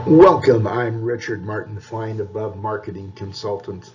Welcome, I'm Richard Martin, Flying Above Marketing Consultant,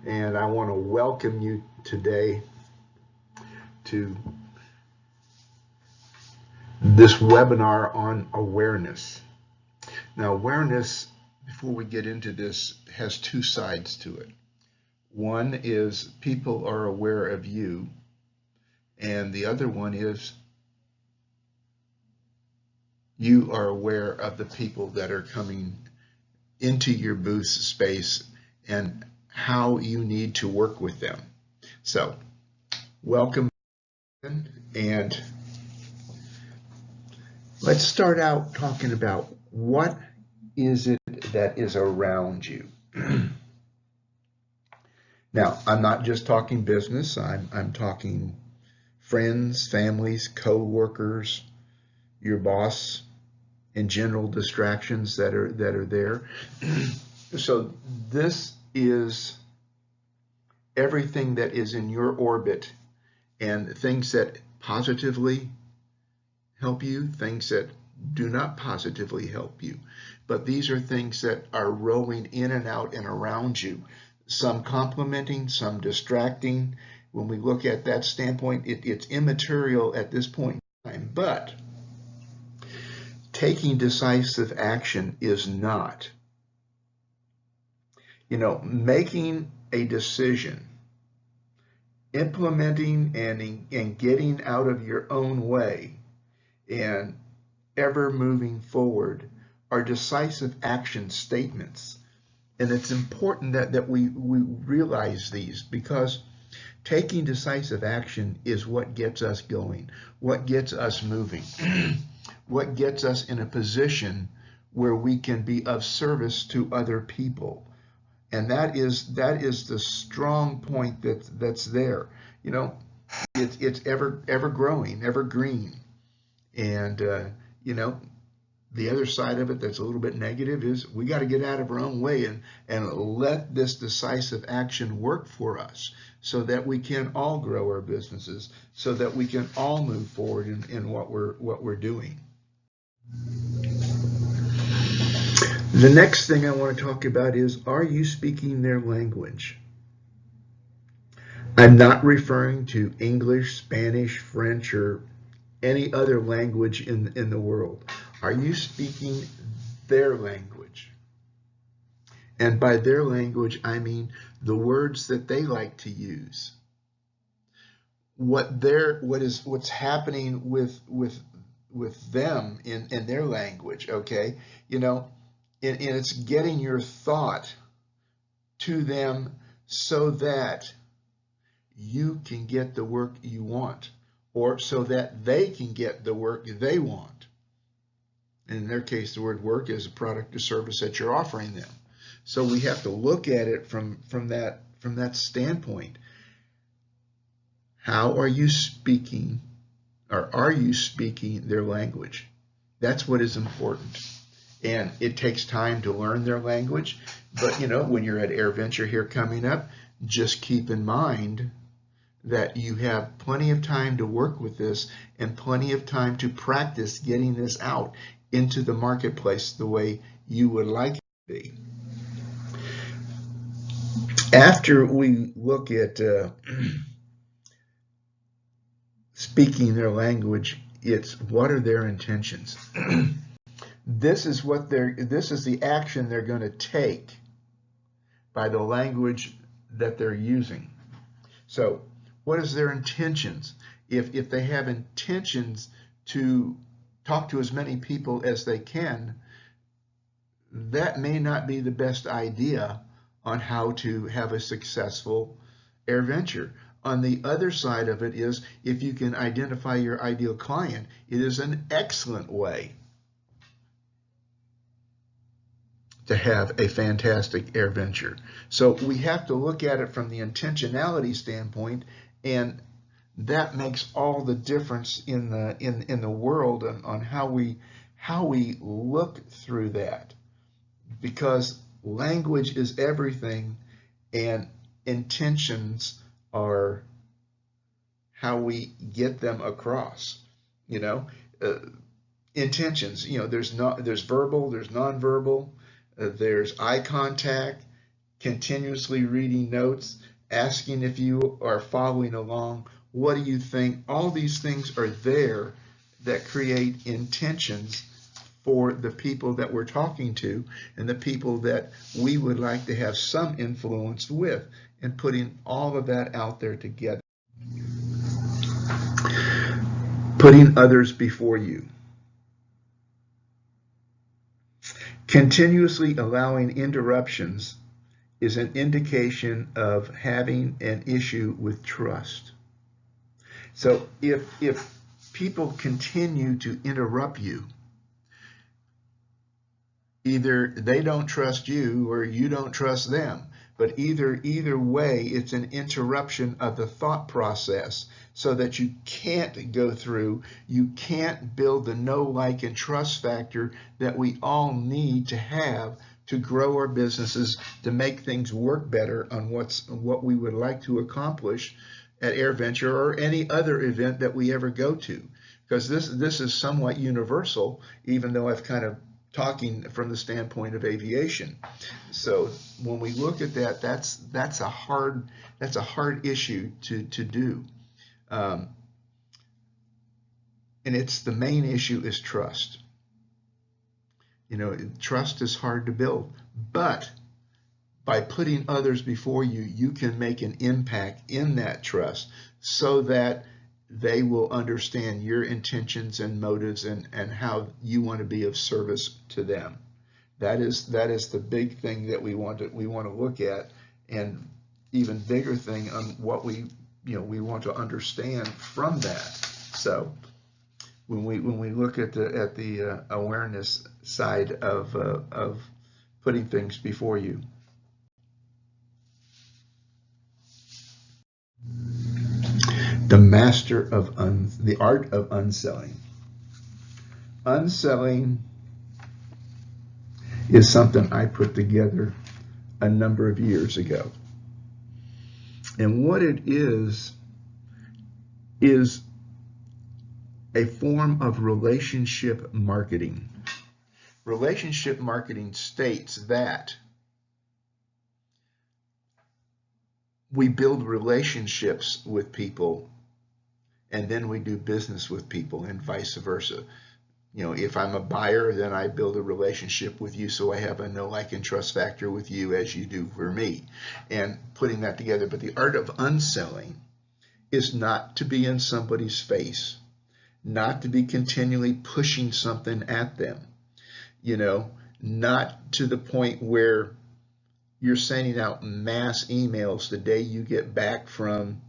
and I want to welcome you today to this webinar on awareness. Now, awareness, before we get into this, has two sides to it. One is people are aware of you, and the other one is you are aware of the people that are coming into your booth space and how you need to work with them. So, welcome, and let's start out talking about what is it that is around you. Now, I'm not just talking business, I'm talking friends, families, co-workers, your boss, and general distractions that are there. So this is everything that is in your orbit, and things that positively help you, things that do not positively help you. But these are things that are rolling in and out and around you, some complementing, some distracting. When we look at that standpoint, it's immaterial at this point in time, but taking decisive action is not. Making a decision, implementing and getting out of your own way and ever moving forward are decisive action statements. And it's important that we realize these, because taking decisive action is what gets us going, what gets us moving, what gets us in a position where we can be of service to other people. And that is the strong point that's there. It's ever growing, ever green. And the other side of it that's a little bit negative is we got to get out of our own way and let this decisive action work for us, so that we can all grow our businesses, so that we can all move forward in what we're doing. The next thing I want to talk about is, are you speaking their language? I'm not referring to English, Spanish, French, or any other language in the world. Are you speaking their language? And by their language, I mean the words that they like to use. What's happening with them in their language, okay? And it's getting your thought to them so that you can get the work you want, or so that they can get the work they want. In their case, the word work is a product or service that you're offering them. So we have to look at it from that standpoint. How are you speaking, or are you speaking their language? That's what is important. And it takes time to learn their language. But when you're at AirVenture here coming up, just keep in mind that you have plenty of time to work with this and plenty of time to practice getting this out into the marketplace the way you would like it to be. After we look at speaking their language, it's what are their intentions? This is the action they're going to take by the language that they're using. So what is their intentions? If they have intentions to talk to as many people as they can, that may not be the best idea on how to have a successful AirVenture. On the other side of it is, if you can identify your ideal client, it is an excellent way to have a fantastic AirVenture. So we have to look at it from the intentionality standpoint, and that makes all the difference in the world on how we look through that, because language is everything, and intentions are how we get them across. intentions. There's verbal, there's nonverbal, there's eye contact, continuously reading notes, asking if you are following along. What do you think? All these things are there that create intentions for the people that we're talking to and the people that we would like to have some influence with, and putting all of that out there together. Putting others before you. Continuously allowing interruptions is an indication of having an issue with trust. So if people continue to interrupt you, either they don't trust you or you don't trust them. But either way, it's an interruption of the thought process, so that you can't go through, you can't build the know, like, and trust factor that we all need to have to grow our businesses, to make things work better on what we would like to accomplish at AirVenture or any other event that we ever go to. Because this is somewhat universal, even though I've kind of talking from the standpoint of aviation. So when we look at that, that's a hard issue to do, and it's the main issue is trust. Trust is hard to build, but by putting others before you, you can make an impact in that trust, so that they will understand your intentions and motives and how you want to be of service to them. That is the big thing that we want to look at, and even bigger thing on what we want to understand from that. So when we look at the awareness side of putting things before you. The master of the art of unselling. Unselling is something I put together a number of years ago. And what it is a form of relationship marketing. Relationship marketing states that we build relationships with people, and then we do business with people, and vice versa. If I'm a buyer, then I build a relationship with you, so I have a know, like, and trust factor with you as you do for me, and putting that together. But the art of unselling is not to be in somebody's face, not to be continually pushing something at them, not to the point where you're sending out mass emails the day you get back from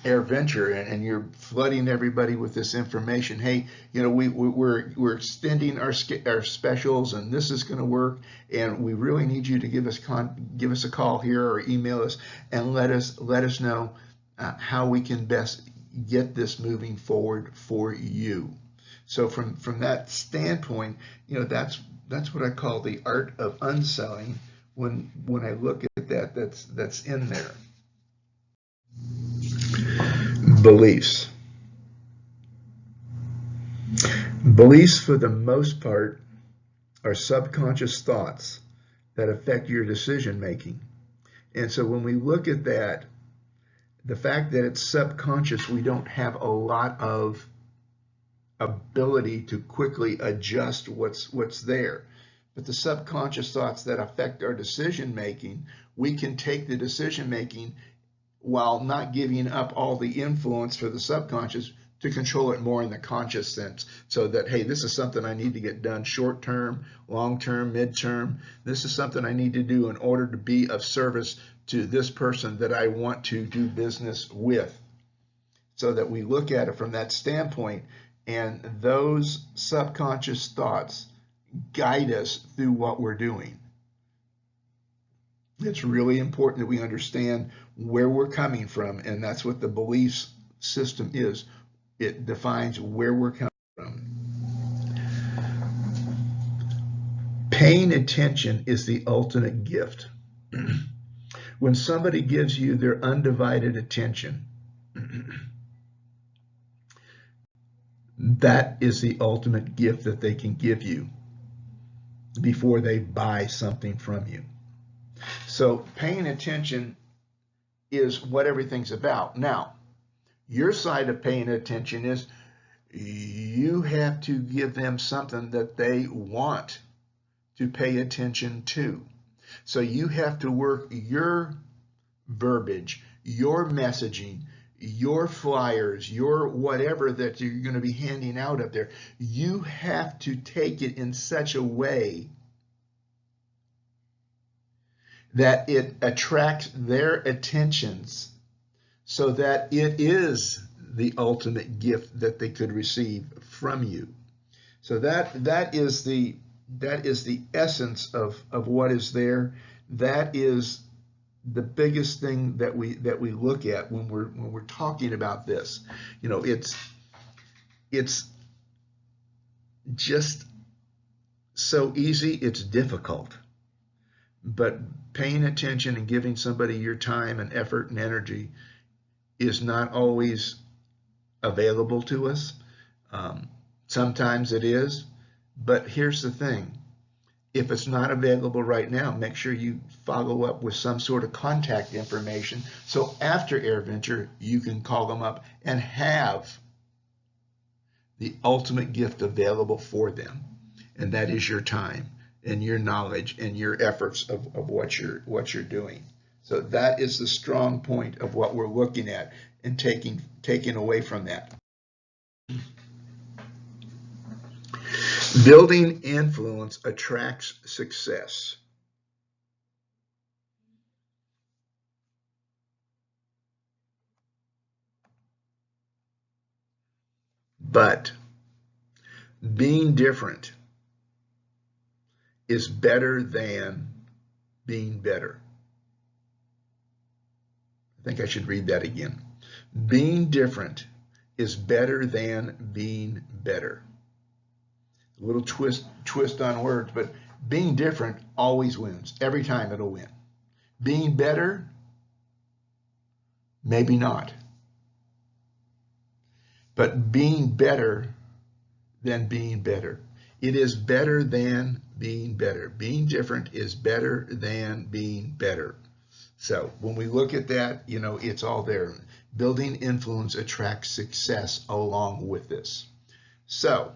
AirVenture, and you're flooding everybody with this information. Hey, we're extending our specials, and this is going to work, and we really need you to give us a call here or email us and let us know how we can best get this moving forward for you. So from that standpoint, that's what I call the art of unselling. When I look at that's in there. Beliefs. Beliefs, for the most part, are subconscious thoughts that affect your decision making. And so when we look at that, the fact that it's subconscious, we don't have a lot of ability to quickly adjust what's there. But the subconscious thoughts that affect our decision making, we can take the decision making while not giving up all the influence for the subconscious to control it more in the conscious sense, so that, hey, this is something I need to get done short term, long term, mid-term. This is something I need to do in order to be of service to this person that I want to do business with. So that we look at it from that standpoint, and those subconscious thoughts guide us through what we're doing. It's really important that we understand where we're coming from, and that's what the beliefs system is. It defines where we're coming from. Paying attention is the ultimate gift. When somebody gives you their undivided attention, That is the ultimate gift that they can give you before they buy something from you. So paying attention is what everything's about. Now, your side of paying attention is you have to give them something that they want to pay attention to. So you have to work your verbiage, your messaging, your flyers, your whatever that you're going to be handing out up there. You have to take it in such a way that it attracts their attentions so that it is the ultimate gift that they could receive from you. So that is the essence of what is there. That is the biggest thing that we look at when we're talking about this. You know, it's just so easy, it's difficult. But paying attention and giving somebody your time and effort and energy is not always available to us. Sometimes it is, but here's the thing. If it's not available right now, make sure you follow up with some sort of contact information so after AirVenture you can call them up and have the ultimate gift available for them, and that is your time and your knowledge and your efforts of what you're doing. So that is the strong point of what we're looking at and taking away from that. Building influence attracts success. But being different is better than being better. I think I should read that again. Being different is better than being better. A little twist on words, but being different always wins. Every time it'll win. Being better, maybe not. But being better than being better. It is better than being better. Being different is better than being better. So when we look at that, you know, it's all there. Building influence attracts success along with this. So